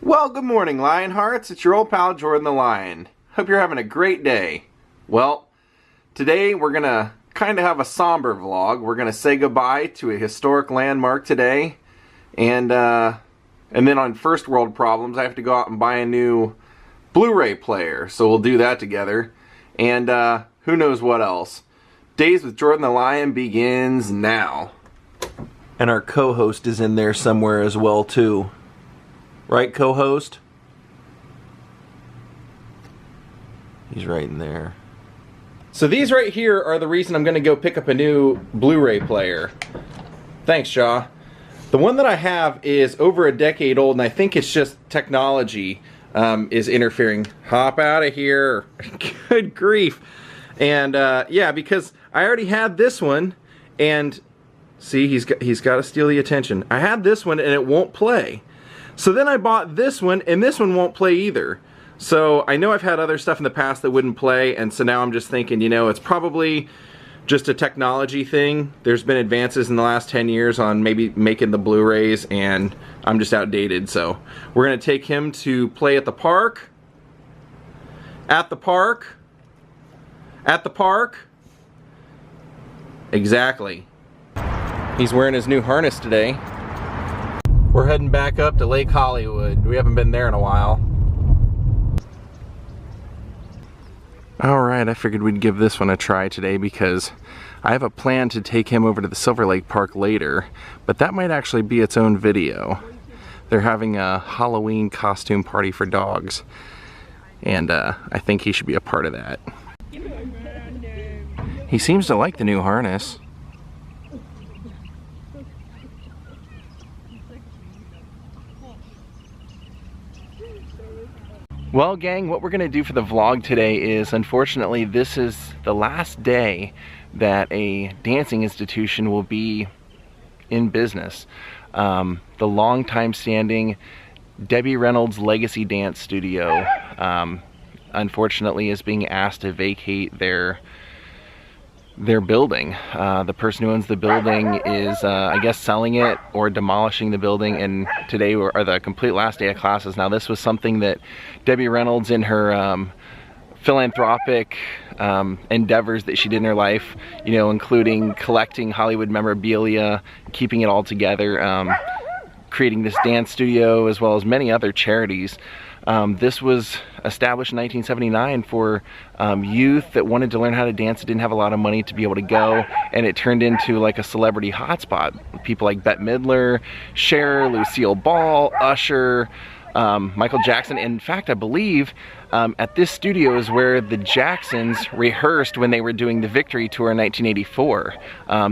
Well, good morning, Lionhearts. It's your old pal, Jordan the Lion. Hope you're having a great day. Well, today we're going to kind of have a somber vlog. We're going to say goodbye to a historic landmark today. And then on First World Problems, I have to go out and buy a new Blu-ray player. So we'll do that together. And who knows what else. Days with Jordan the Lion begins now. And our co-host is in there somewhere as well, too. Right, co-host? He's right in there. So these right here are the reason I'm going to go pick up a new Blu-ray player. Thanks, Shaw. The one that I have is over a decade old, and I think it's just technology is interfering. Hop out of here. Good grief. And yeah, because I already had this one, and see, he's got to steal the attention. I had this one, and it won't play. So then I bought this one, and this one won't play either. So I know I've had other stuff in the past that wouldn't play, and so now I'm just thinking, you know, it's probably just a technology thing. There's been advances in the last 10 years on maybe making the Blu-rays, and I'm just outdated. So we're going to take him to play at the park. At the park. At the park. Exactly. He's wearing his new harness today. We're heading back up to Lake Hollywood. We haven't been there in a while. Alright, I figured we'd give this one a try today because I have a plan to take him over to the Silver Lake Park later, but that might actually be its own video. They're having a Halloween costume party for dogs, and I think he should be a part of that. He seems to like the new harness. Well, gang, what we're going to do for the vlog today is, unfortunately, this is the last day that a dancing institution will be in business. The long-time standing Debbie Reynolds Legacy Dance Studio, unfortunately, is being asked to vacate their building. The person who owns the building is, I guess, selling it or demolishing the building, and today are the complete last day of classes. Now, this was something that Debbie Reynolds, in her philanthropic endeavors that she did in her life, you know, including collecting Hollywood memorabilia, keeping it all together, creating this dance studio, as well as many other charities. This was established in 1979 for youth that wanted to learn how to dance, that didn't have a lot of money to be able to go, and it turned into like a celebrity hotspot. People like Bette Midler, Cher, Lucille Ball, Usher, Michael Jackson. In fact, I believe at this studio is where the Jacksons rehearsed when they were doing the Victory Tour in 1984.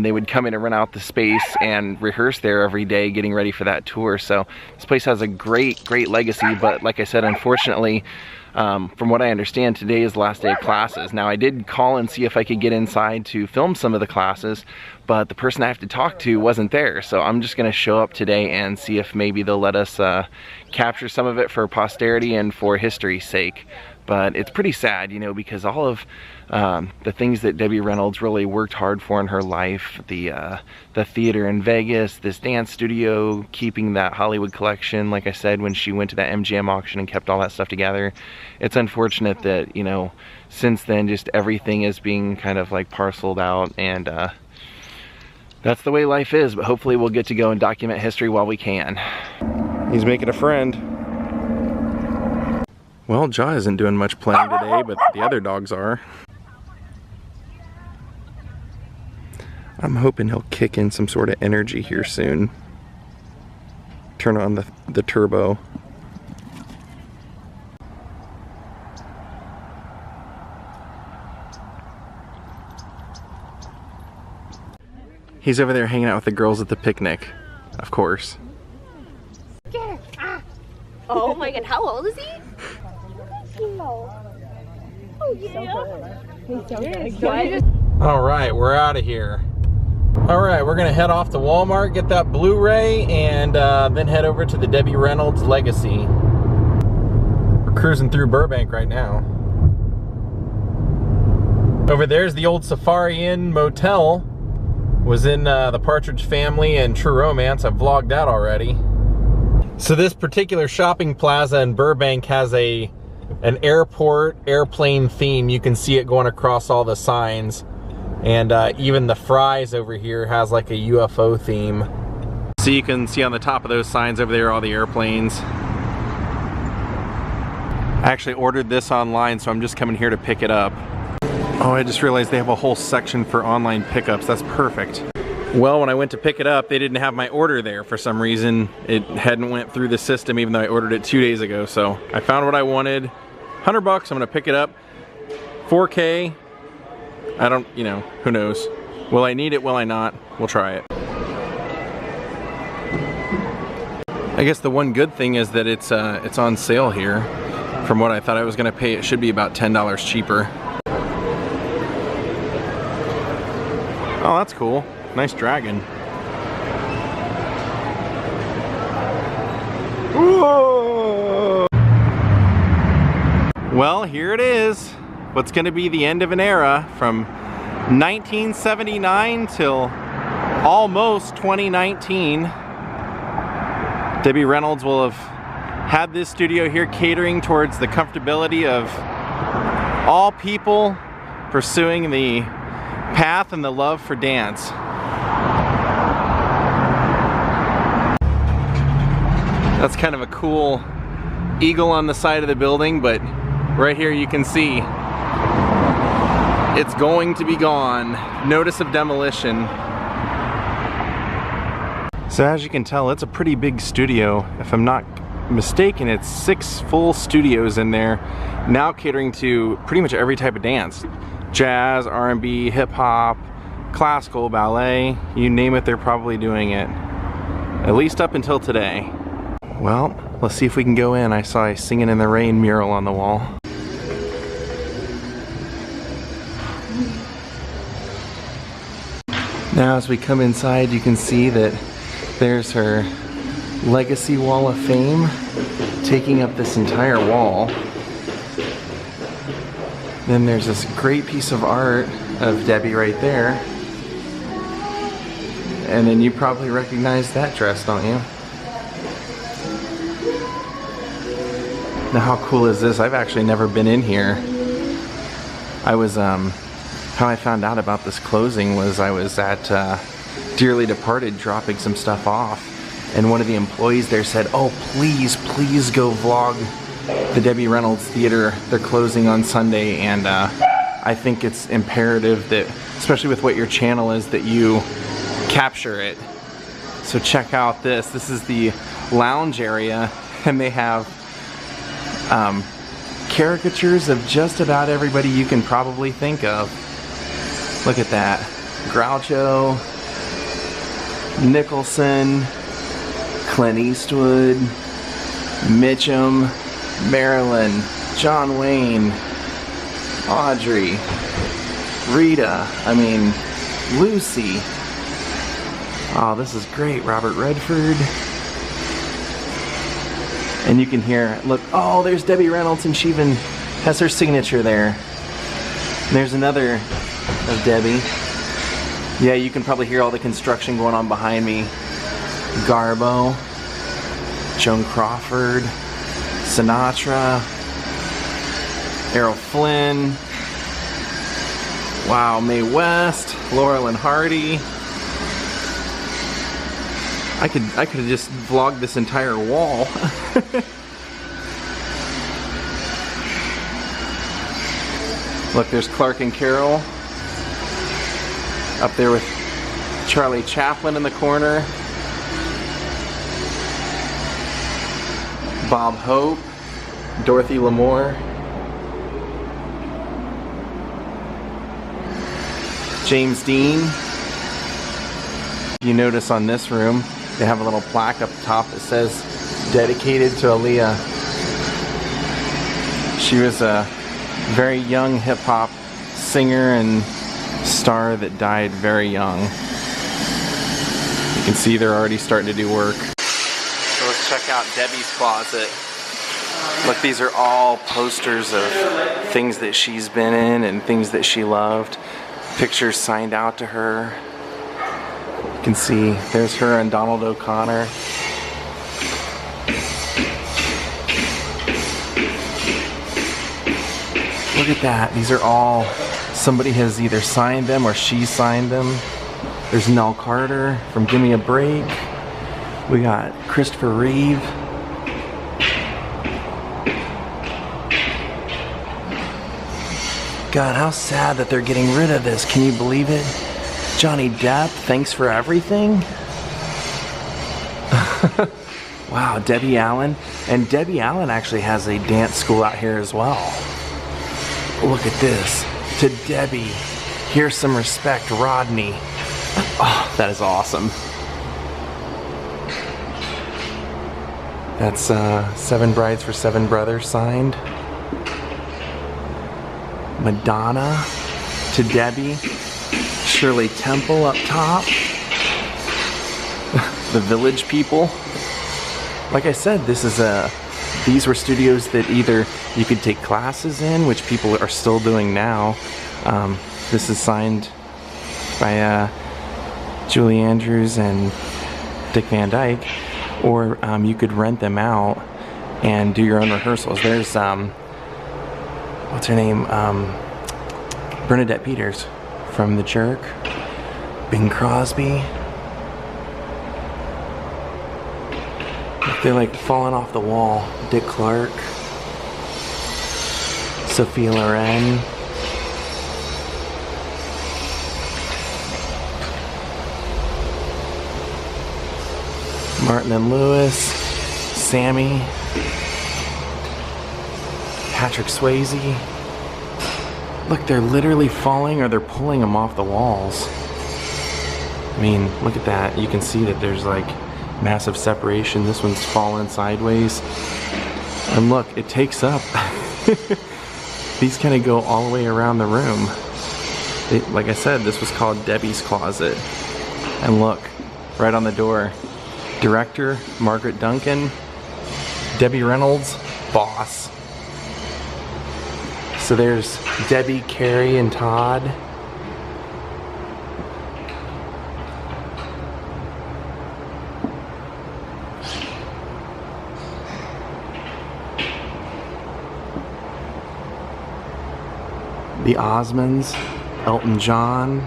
They would come in and rent out the space and rehearse there every day, getting ready for that tour. So this place has a great legacy, but like I said, unfortunately, from what I understand, today is the last day of classes. Now, I did call and see if I could get inside to film some of the classes, but the person I have to talk to wasn't there. So I'm just going to show up today and see if maybe they'll let us capture some of it for posterity and for history's sake. But it's pretty sad, you know, because all of the things that Debbie Reynolds really worked hard for in her life, the theater in Vegas, this dance studio, keeping that Hollywood collection, like I said, when she went to that MGM auction and kept all that stuff together. It's unfortunate that, you know, since then just everything is being kind of like parceled out, and that's the way life is, but hopefully we'll get to go and document history while we can. He's making a friend. Well, Jaw isn't doing much playing today, but the other dogs are. I'm hoping he'll kick in some sort of energy here soon. Turn on the turbo. He's over there hanging out with the girls at the picnic, of course. Oh my god, how old is he? Oh yeah. He's so good. Alright, we're out of here. Alright, we're gonna head off to Walmart, get that Blu-ray, and then head over to the Debbie Reynolds Legacy. We're cruising through Burbank right now. Over there's the old Safari Inn Motel. Was in the Partridge Family and True Romance. I've vlogged that already. So this particular shopping plaza in Burbank has an airport airplane theme. You can see it going across all the signs. And even the Fry's over here has like a UFO theme. So you can see on the top of those signs over there all the airplanes. I actually ordered this online, so I'm just coming here to pick it up. Oh, I just realized they have a whole section for online pickups. That's perfect. Well, when I went to pick it up, they didn't have my order there for some reason. It hadn't went through the system even though I ordered it 2 days ago. So I found what I wanted. 100 bucks, I'm gonna pick it up. 4K. I don't, you know, who knows? Will I need it? Will I not? We'll try it. I guess the one good thing is that it's on sale here. From what I thought I was gonna pay, it should be about $10 cheaper. Oh, that's cool. Nice dragon. Whoa! Well, here it is. What's gonna be the end of an era from 1979 till almost 2019. Debbie Reynolds will have had this studio here catering towards the comfortability of all people pursuing the path and the love for dance. That's kind of a cool eagle on the side of the building, but right here you can see it's going to be gone. Notice of demolition. So as you can tell, it's a pretty big studio. If I'm not mistaken, it's 6 full studios in there, now catering to pretty much every type of dance. Jazz, R&B, hip-hop, classical, ballet, you name it, they're probably doing it. At least up until today. Well, let's see if we can go in. I saw a Singing in the Rain mural on the wall. Now as we come inside, you can see that there's her Legacy Wall of Fame taking up this entire wall. Then there's this great piece of art of Debbie right there. And then you probably recognize that dress, don't you? Now how cool is this? I've actually never been in here. I was, how I found out about this closing was I was at Dearly Departed dropping some stuff off. And one of the employees there said, oh, please go vlog the Debbie Reynolds Theater. They're closing on Sunday, and I think it's imperative that, especially with what your channel is, that you capture it. So check out this. This is the lounge area, and they have caricatures of just about everybody you can probably think of. Look at that. Groucho, Nicholson, Clint Eastwood, Mitchum, Marilyn, John Wayne, Audrey, Rita, I mean, Lucy. Oh, this is great. Robert Redford. And you can hear, look, oh, there's Debbie Reynolds, and she even has her signature there. And there's another of Debbie. Yeah, you can probably hear all the construction going on behind me. Garbo, Joan Crawford, Sinatra, Errol Flynn, wow, Mae West, Laurel and Hardy. I could have just vlogged this entire wall. Look, there's Clark and Carol up there with Charlie Chaplin in the corner. Bob Hope, Dorothy Lamour, James Dean. You notice on this room, they have a little plaque up top that says, dedicated to Aaliyah. She was a very young hip-hop singer and star that died very young. You can see they're already starting to do work. So let's check out Debbie's closet. Look, these are all posters of things that she's been in and things that she loved. Pictures signed out to her. You can see there's her and Donald O'Connor. Look at that. These are all, somebody has either signed them or she signed them. There's Nell Carter from Gimme a Break. We got Christopher Reeve. God, how sad that they're getting rid of this. Can you believe it? Johnny Depp, thanks for everything. Wow, Debbie Allen. And Debbie Allen actually has a dance school out here as well. Look at this. To Debbie, here's some respect, Rodney. Oh, that is awesome. That's 7 Brides for 7 Brothers signed. Madonna to Debbie. Shirley Temple up top. The Village People. Like I said, these were studios that either you could take classes in, which people are still doing now. This is signed by Julie Andrews and Dick Van Dyke, or you could rent them out and do your own rehearsals. There's what's her name? Bernadette Peters from The Jerk. Bing Crosby. They're like falling off the wall. Dick Clark. Sophia Loren. Martin and Lewis. Sammy. Patrick Swayze. Look, they're literally falling or they're pulling them off the walls. I mean, look at that. You can see that there's like massive separation. This one's fallen sideways. And look, it takes up. These kind of go all the way around the room. Like I said, this was called Debbie's Closet. And look, right on the door. Director, Margaret Duncan. Debbie Reynolds, boss. So there's Debbie, Carrie, and Todd. The Osmonds, Elton John.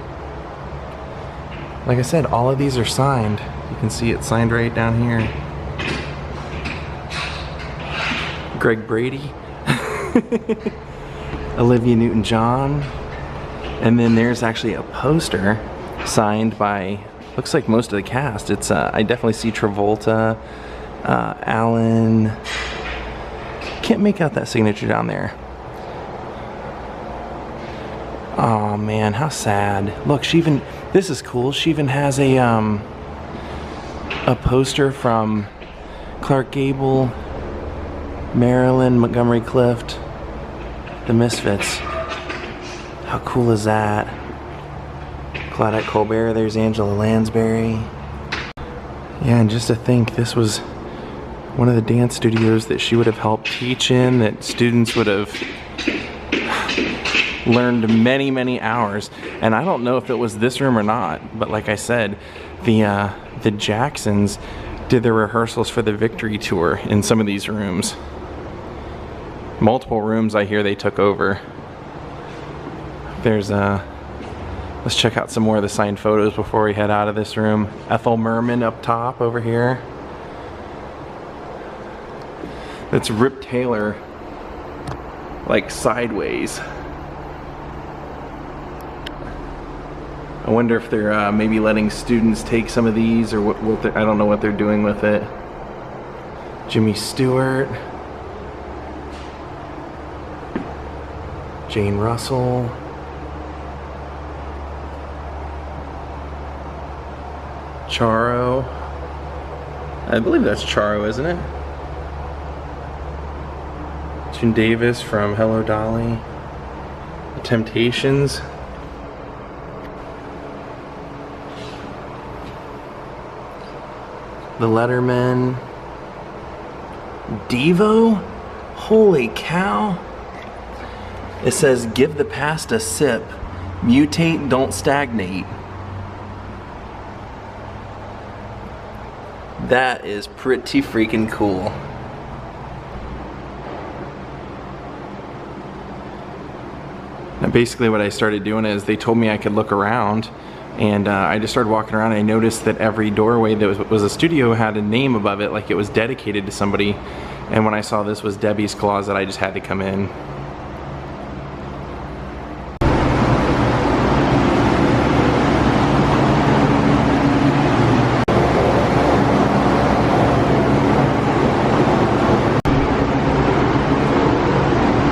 Like I said, all of these are signed. You can see it signed right down here. Greg Brady. Olivia Newton-John. And then there's actually a poster signed by, looks like most of the cast. It's I definitely see Travolta, Alan. Can't make out that signature down there. Oh man, how sad. Look, she even, this is cool. She even has a poster from Clark Gable, Marilyn, Montgomery Clift, The Misfits. How cool is that? Claudette Colbert, there's Angela Lansbury. Yeah, and just to think, this was one of the dance studios that she would have helped teach in, that students would have learned many, many hours. And I don't know if it was this room or not, but like I said, the Jacksons did their rehearsals for the Victory Tour in some of these rooms. Multiple rooms I hear they took over. There's let's check out some more of the signed photos before we head out of this room. Ethel Merman up top over here. That's Rip Taylor, like sideways. I wonder if they're maybe letting students take some of these, or what I don't know what they're doing with it. Jimmy Stewart. Jane Russell. Charo. I believe that's Charo, isn't it? June Davis from Hello Dolly. The Temptations. The Lettermen. Devo? Holy cow. It says, give the past a sip. Mutate, don't stagnate. That is pretty freaking cool. Now basically what I started doing is they told me I could look around, and I just started walking around and I noticed that every doorway that was a studio had a name above it, like it was dedicated to somebody. And when I saw this was Debbie's Closet, I just had to come in.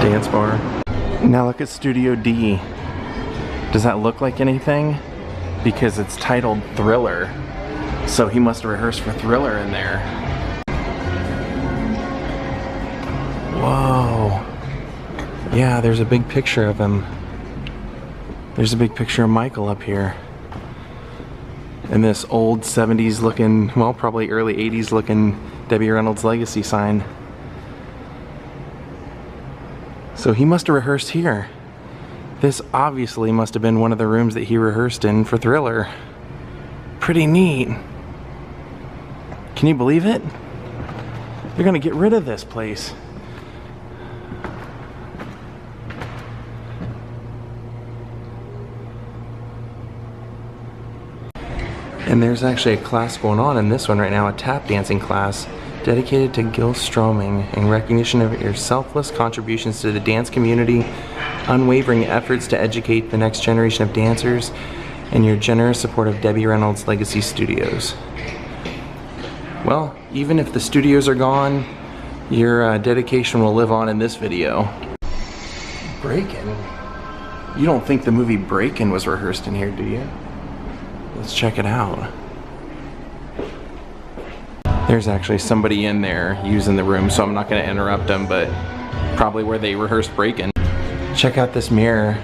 Dance bar. Now look at Studio D. Does that look like anything? Because it's titled Thriller. So he must have rehearsed for Thriller in there. Whoa. Yeah, there's a big picture of him. There's a big picture of Michael up here. And this old 70s looking, well, probably early 80s looking Debbie Reynolds Legacy sign. So he must have rehearsed here. This obviously must have been one of the rooms that he rehearsed in for Thriller. Pretty neat. Can you believe it? They're gonna get rid of this place. And there's actually a class going on in this one right now, a tap dancing class dedicated to Gil Stroming in recognition of your selfless contributions to the dance community, unwavering efforts to educate the next generation of dancers, and your generous support of Debbie Reynolds Legacy Studios. Well, even if the studios are gone, your dedication will live on in this video. Breakin'? You don't think the movie Breakin' was rehearsed in here, do you? Let's check it out. There's actually somebody in there using the room, so I'm not going to interrupt them, but probably where they rehearsed Breakin'. Check out this mirror.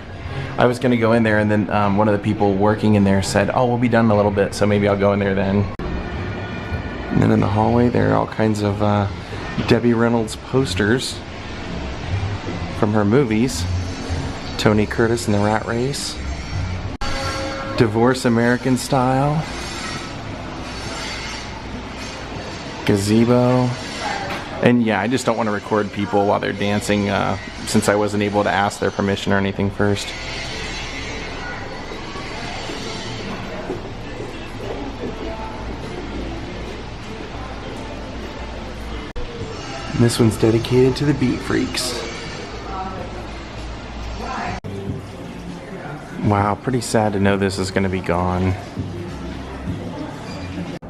I was going to go in there, and then one of the people working in there said, oh, we'll be done in a little bit, so maybe I'll go in there then. And then in the hallway there are all kinds of Debbie Reynolds posters from her movies. Tony Curtis in The Rat Race. Divorce American Style. Gazebo. And yeah, I just don't want to record people while they're dancing since I wasn't able to ask their permission or anything first. And this one's dedicated to the Beat Freaks. Wow, pretty sad to know this is going to be gone.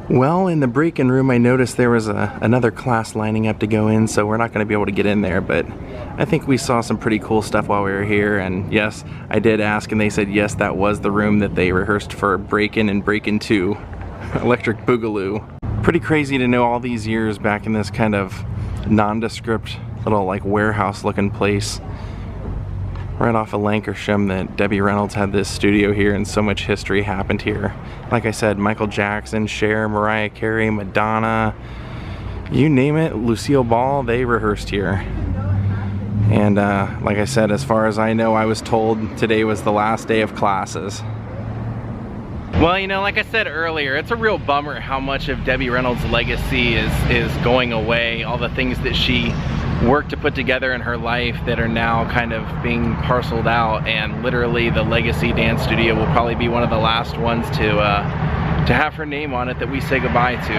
Well, in the break-in room I noticed there was another class lining up to go in, so we're not going to be able to get in there, but I think we saw some pretty cool stuff while we were here, and yes, I did ask and they said yes, that was the room that they rehearsed for Break-In and Break-In 2, Electric Boogaloo. Pretty crazy to know all these years back in this kind of nondescript little like warehouse looking place right off of Lancashire that Debbie Reynolds had this studio here and so much history happened here. Like I said, Michael Jackson, Cher, Mariah Carey, Madonna, you name it, Lucille Ball, they rehearsed here. And like I said, as far as I know, I was told today was the last day of classes. Well, you know, like I said earlier, it's a real bummer how much of Debbie Reynolds' legacy is going away. All the things that she worked to put together in her life that are now kind of being parceled out, and literally the Legacy Dance Studio will probably be one of the last ones to have her name on it that we say goodbye to.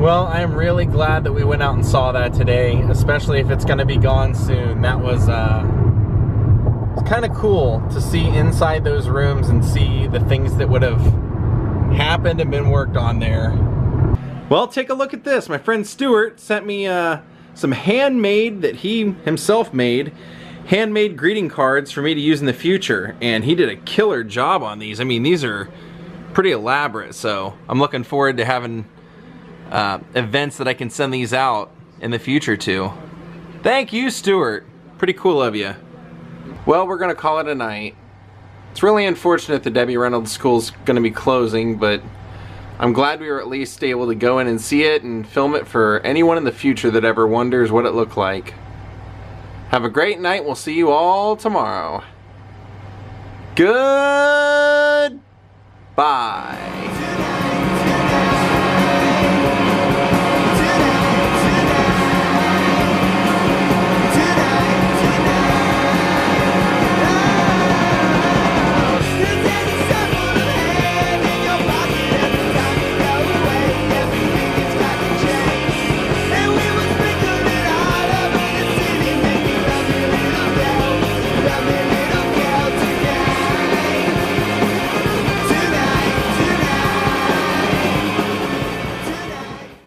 Well, I'm really glad that we went out and saw that today, especially if it's going to be gone soon. That was it's kind of cool to see inside those rooms and see the things that would have happened and been worked on there. Well, take a look at this. My friend Stuart sent me some handmade, that he himself made, handmade greeting cards for me to use in the future, and he did a killer job on these. I mean, these are pretty elaborate, so I'm looking forward to having events that I can send these out in the future to. Thank you, Stuart. Pretty cool of you. Well, we're gonna call it a night. It's really unfortunate the Debbie Reynolds School's gonna be closing, but I'm glad we were at least able to go in and see it and film it for anyone in the future that ever wonders what it looked like. Have a great night. We'll see you all tomorrow. Goodbye.